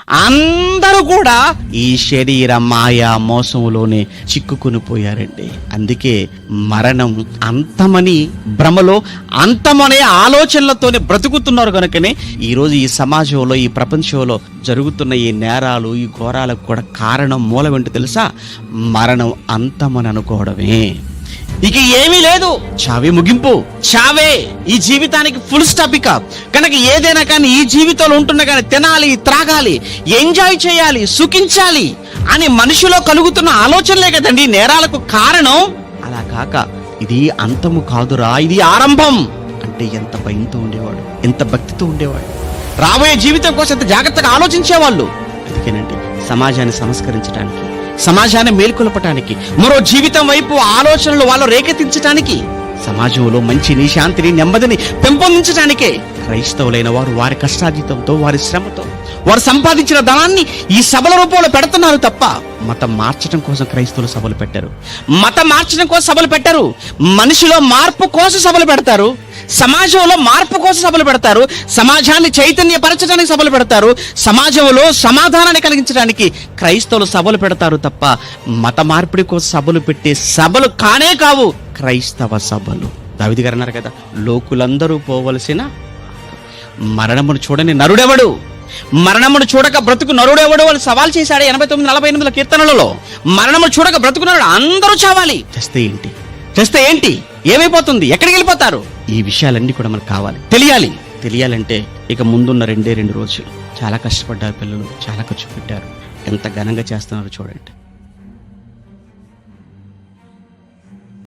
అందరూ కూడా ఈ శరీర మాయా మోసంలోనే చిక్కుకుని పోయారండి. అందుకే మరణం అంతమని భ్రమలో, అంతమనే ఆలోచనలతోనే బ్రతుకుతున్నారు కనుకనే ఈరోజు ఈ సమాజంలో, ఈ ప్రపంచంలో జరుగుతున్న ఈ నేరాలు, ఈ ఘోరాలకు కూడా కారణం, మూలం ఏంటో తెలుసా? మరణం అంతమని అనుకోవడమే. ఇక ఏమీ లేదు, చావే ముగింపు, చావే ఈ జీవితానికి ఫుల్ స్టాప్. ఇక కనుక ఏదైనా కానీ ఈ జీవితంలో ఉంటున్నా కానీ తినాలి, త్రాగాలి, ఎంజాయ్ చేయాలి, సుఖించాలి అని మనిషిలో కలుగుతున్న ఆలోచనలే కదండి నేరాలకు కారణం. అలా కాక ఇది అంతము కాదురా, ఇది ఆరంభం అంటే ఎంత భయంతో ఉండేవాడు, ఎంత భక్తితో ఉండేవాడు, రాబోయే జీవితం కోసం ఎంత జాగ్రత్తగా ఆలోచించేవాళ్ళు. అందుకేనండి సమాజాన్ని సంస్కరించడానికి, సమాజాన్ని మేల్కొల్పటానికి, మరో జీవితం వైపు ఆలోచనలు వాళ్ళు రేకెత్తించటానికి, సమాజంలో మంచిని, శాంతిని, నెమ్మదిని పెంపొందించడానికే క్రైస్తవులైన వారు వారి కష్టార్జితంతో, వారి శ్రమతో వారు సంపాదించిన ధనాన్ని ఈ సభల రూపంలో పెడుతున్నారు తప్ప మతం మార్చడం కోసం క్రైస్తవులు సభలు పెట్టారు. మతం మార్చడం కోసం సభలు పెట్టారు. మనిషిలో మార్పు కోసం సభలు పెడతారు. సమాజంలో మార్పు కోసం సభలు పెడతారు. సమాజాన్ని చైతన్యపరచడానికి సభలు పెడతారు. సమాజంలో సమాధానాన్ని కలిగించడానికి క్రైస్తవులు సభలు పెడతారు తప్ప మత మార్పిడి కోసం సభలు పెట్టే సభలు కానే కావు క్రైస్తవ సభలు. దావీదు గారు అన్నారు కదా, లోకులందరూ పోవలసిన మరణమును చూడని నరుడెవడు, మరణమును చూడక బ్రతుకు నరుడెవడు అని సవాల్ చేశాడు 89:48 కీర్తనలలో. మరణమును చూడక బ్రతుకు నరుడు, అందరూ చావాలి. చేస్తే ఏంటి, ఏమైపోతుంది, ఎక్కడికి వెళ్ళిపోతారు? ఈ విషయాలన్నీ కూడా మనకు కావాలి, తెలియాలంటే ఇక ముందున్న 2 రోజులు చాలా కష్టపడ్డారు పిల్లలు, చాలా ఖర్చు పెట్టారు. ఎంత ఘనంగా చేస్తున్నారో చూడండి.